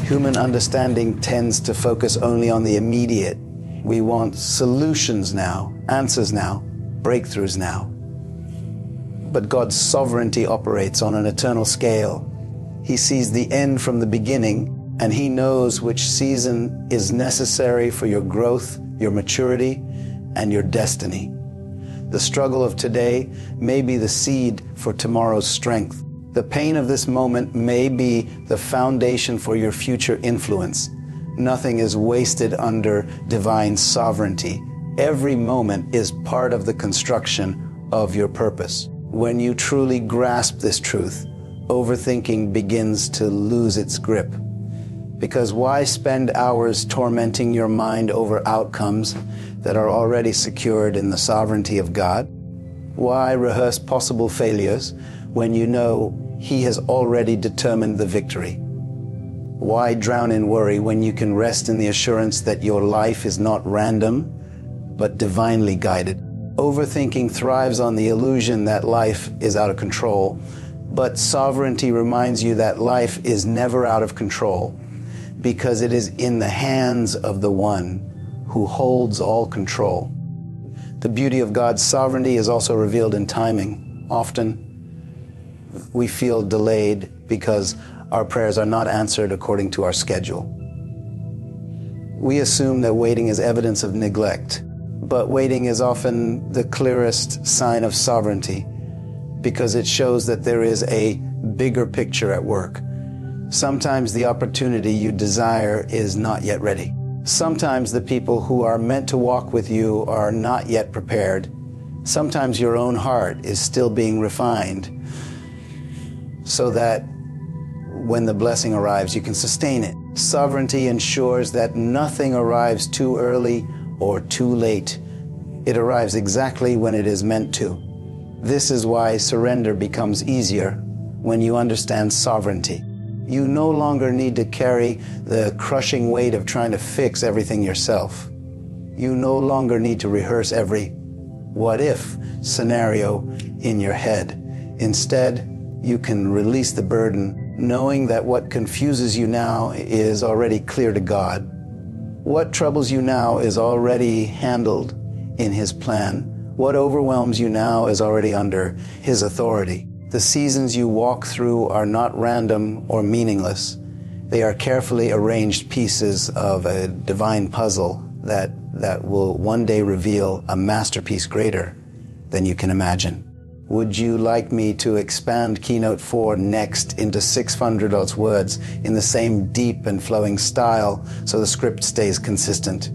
Human understanding tends to focus only on the immediate. We want solutions now, answers now, breakthroughs now. But God's sovereignty operates on an eternal scale. He sees the end from the beginning, and He knows which season is necessary for your growth, your maturity, and your destiny. The struggle of today may be the seed for tomorrow's strength. The pain of this moment may be the foundation for your future influence. Nothing is wasted under divine sovereignty. Every moment is part of the construction of your purpose. When you truly grasp this truth, overthinking begins to lose its grip. Because why spend hours tormenting your mind over outcomes that are already secured in the sovereignty of God? Why rehearse possible failures when you know He has already determined the victory? Why drown in worry when you can rest in the assurance that your life is not random, but divinely guided? Overthinking thrives on the illusion that life is out of control, but sovereignty reminds you that life is never out of control, because it is in the hands of the one who holds all control. The beauty of God's sovereignty is also revealed in timing. Often, we feel delayed because our prayers are not answered according to our schedule. We assume that waiting is evidence of neglect, but waiting is often the clearest sign of sovereignty because it shows that there is a bigger picture at work. Sometimes the opportunity you desire is not yet ready. Sometimes the people who are meant to walk with you are not yet prepared. Sometimes your own heart is still being refined so that when the blessing arrives, you can sustain it. Sovereignty ensures that nothing arrives too early or too late. It arrives exactly when it is meant to. This is why surrender becomes easier when you understand sovereignty. You no longer need to carry the crushing weight of trying to fix everything yourself. You no longer need to rehearse every what if scenario in your head. Instead, you can release the burden, knowing that what confuses you now is already clear to God. What troubles you now is already handled in His plan. What overwhelms you now is already under His authority. The seasons you walk through are not random or meaningless. They are carefully arranged pieces of a divine puzzle that will one day reveal a masterpiece greater than you can imagine. Would you like me to expand Keynote 4 next into 600 words in the same deep and flowing style so the script stays consistent?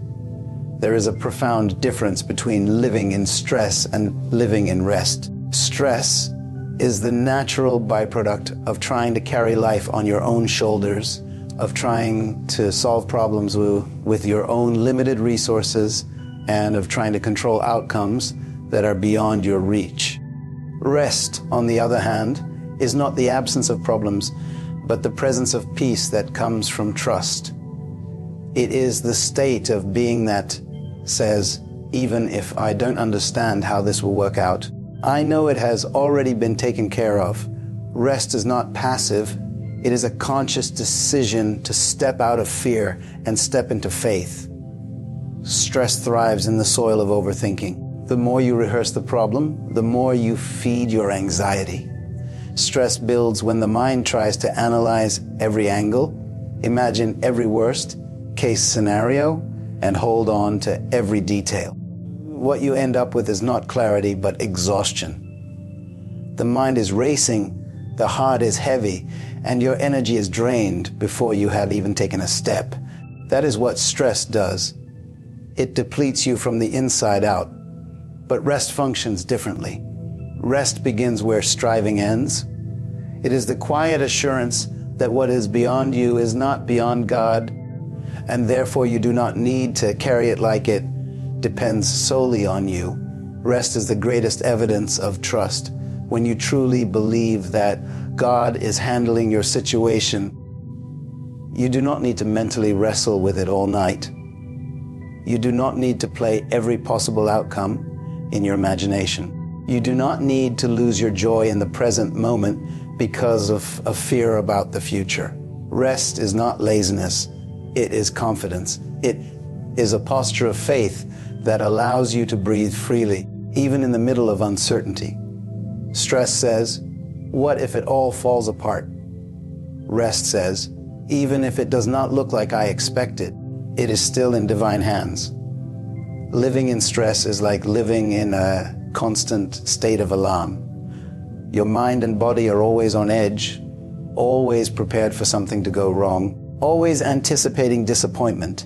There is a profound difference between living in stress and living in rest. Stress is the natural byproduct of trying to carry life on your own shoulders, of trying to solve problems with your own limited resources, and of trying to control outcomes that are beyond your reach. Rest, on the other hand, is not the absence of problems, but the presence of peace that comes from trust. It is the state of being that says, even if I don't understand how this will work out, I know it has already been taken care of. Rest is not passive. It is a conscious decision to step out of fear and step into faith. Stress thrives in the soil of overthinking. The more you rehearse the problem, the more you feed your anxiety. Stress builds when the mind tries to analyze every angle, imagine every worst case scenario, and hold on to every detail. What you end up with is not clarity, but exhaustion. The mind is racing, the heart is heavy, and your energy is drained before you have even taken a step. That is what stress does. It depletes you from the inside out. But rest functions differently. Rest begins where striving ends. It is the quiet assurance that what is beyond you is not beyond God, and therefore you do not need to carry it like it depends solely on you. Rest is the greatest evidence of trust. When you truly believe that God is handling your situation, you do not need to mentally wrestle with it all night. You do not need to play every possible outcome in your imagination. You do not need to lose your joy in the present moment because of a fear about the future. Rest is not laziness, it is confidence. It is a posture of faith that allows you to breathe freely, even in the middle of uncertainty. Stress says, what if it all falls apart? Rest says, even if it does not look like I expected, it is still in divine hands. Living in stress is like living in a constant state of alarm. Your mind and body are always on edge, always prepared for something to go wrong, always anticipating disappointment.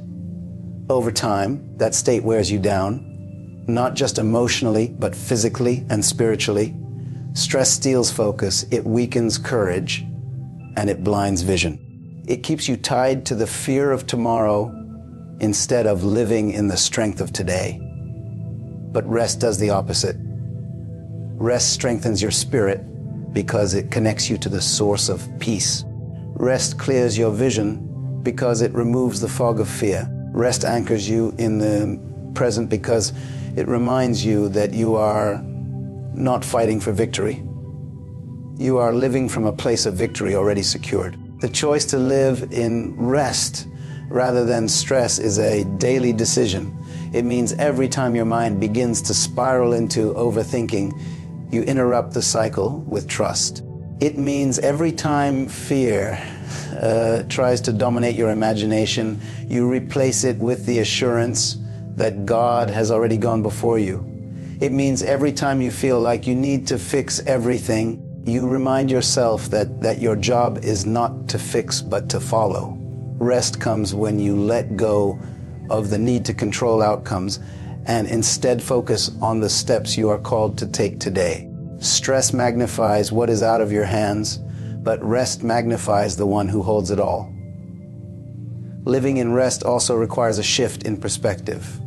Over time, that state wears you down, not just emotionally, but physically and spiritually. Stress steals focus, it weakens courage, and it blinds vision. It keeps you tied to the fear of tomorrow instead of living in the strength of today. But rest does the opposite. Rest strengthens your spirit because it connects you to the source of peace. Rest clears your vision because it removes the fog of fear. Rest anchors you in the present because it reminds you that you are not fighting for victory. You are living from a place of victory already secured. The choice to live in rest rather than stress is a daily decision. It means every time your mind begins to spiral into overthinking, you interrupt the cycle with trust. It means every time fear tries to dominate your imagination, you replace it with the assurance that God has already gone before you. It means every time you feel like you need to fix everything, you remind yourself that your job is not to fix but to follow. Rest comes when you let go of the need to control outcomes and instead focus on the steps you are called to take today. Stress magnifies what is out of your hands, but rest magnifies the one who holds it all. Living in rest also requires a shift in perspective.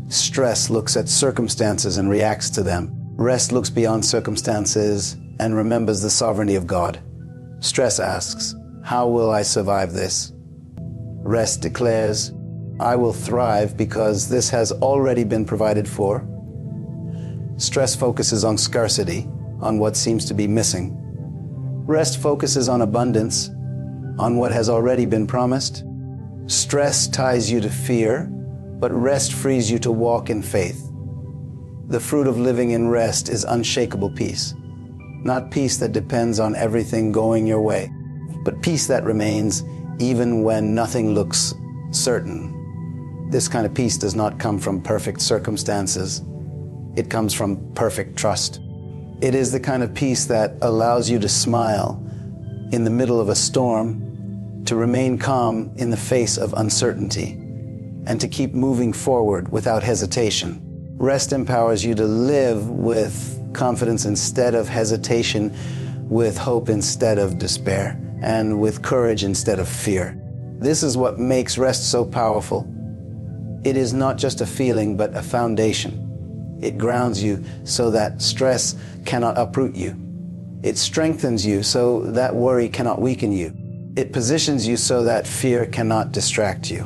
Stress looks at circumstances and reacts to them. Rest looks beyond circumstances and remembers the sovereignty of God. Stress asks, how will I survive this? Rest declares, I will thrive because this has already been provided for. Stress focuses on scarcity, on what seems to be missing. Rest focuses on abundance, on what has already been promised. Stress ties you to fear, but rest frees you to walk in faith. The fruit of living in rest is unshakable peace. Not peace that depends on everything going your way, but peace that remains even when nothing looks certain. This kind of peace does not come from perfect circumstances. It comes from perfect trust. It is the kind of peace that allows you to smile in the middle of a storm, to remain calm in the face of uncertainty, and to keep moving forward without hesitation. Rest empowers you to live with confidence instead of hesitation, with hope instead of despair, and with courage instead of fear. This is what makes rest so powerful. It is not just a feeling, but a foundation. It grounds you so that stress cannot uproot you. It strengthens you so that worry cannot weaken you. It positions you so that fear cannot distract you.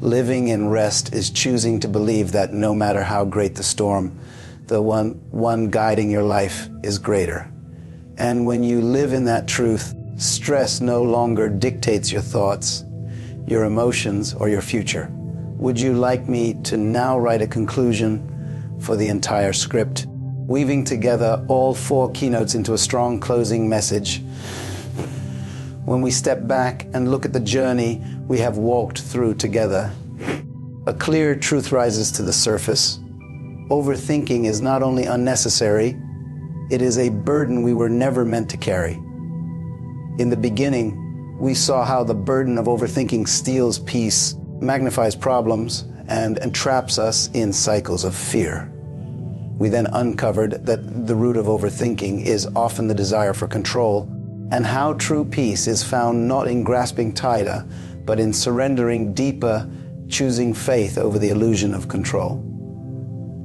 Living in rest is choosing to believe that no matter how great the storm, the one guiding your life is greater. And when you live in that truth, stress no longer dictates your thoughts, your emotions, or your future. Would you like me to now write a conclusion for the entire script, weaving together all 4 keynotes into a strong closing message? When we step back and look at the journey we have walked through together, a clear truth rises to the surface. Overthinking is not only unnecessary, it is a burden we were never meant to carry. In the beginning, we saw how the burden of overthinking steals peace, magnifies problems, and traps us in cycles of fear. We then uncovered that the root of overthinking is often the desire for control, and how true peace is found not in grasping tighter, but in surrendering deeper, choosing faith over the illusion of control.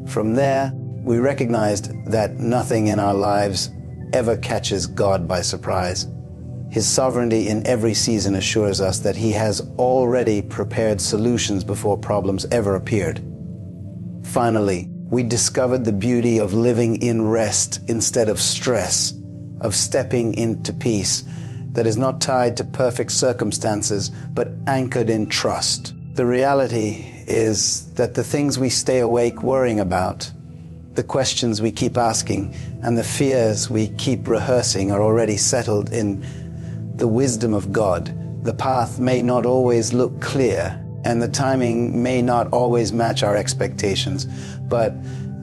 From there, we recognized that nothing in our lives ever catches God by surprise. His sovereignty in every season assures us that He has already prepared solutions before problems ever appeared. Finally, we discovered the beauty of living in rest instead of stress, of stepping into peace that is not tied to perfect circumstances, but anchored in trust. The reality is that the things we stay awake worrying about, the questions we keep asking, and the fears we keep rehearsing are already settled in the wisdom of God. The path may not always look clear, and the timing may not always match our expectations, but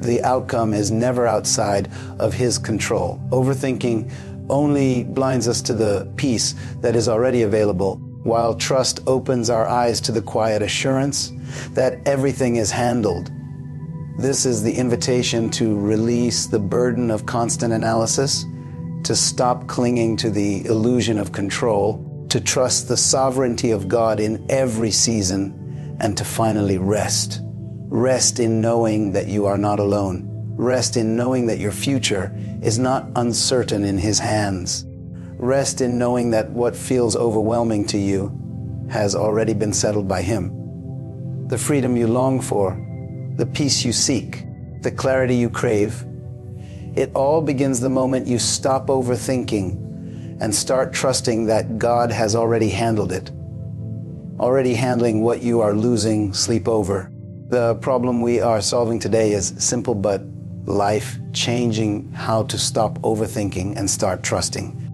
the outcome is never outside of His control. Overthinking only blinds us to the peace that is already available, while trust opens our eyes to the quiet assurance that everything is handled. This is the invitation to release the burden of constant analysis, to stop clinging to the illusion of control, to trust the sovereignty of God in every season, and to finally rest. Rest in knowing that you are not alone. Rest in knowing that your future is not uncertain in His hands. Rest in knowing that what feels overwhelming to you has already been settled by Him. The freedom you long for, the peace you seek, the clarity you crave, it all begins the moment you stop overthinking and start trusting that God has already handled it, already handling what you are losing sleep over. The problem we are solving today is simple but life-changing: how to stop overthinking and start trusting.